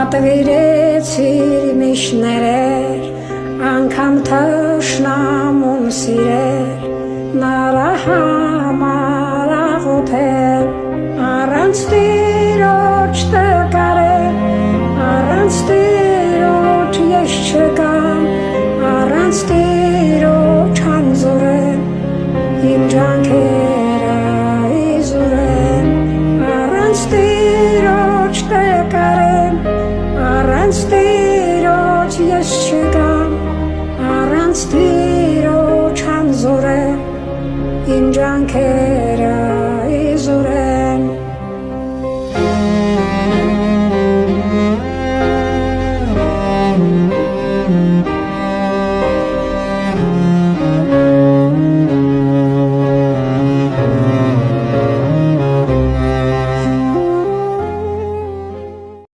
Պատվիրեցիր միշներեր, անգամ թշնամուն սիրեր, նրա համար աղոթել, առանց Տիրոջ տկարել, առանց Տիրոջ ես չկամ, առանց Տիրոջ հանձորել, իմ ջանքերը իզուրել, առանց Տիրոջ տկարել, առանց Տիրոջ ես չկամ, առանց Տիրոջ հանձորել, իմ ջանքերը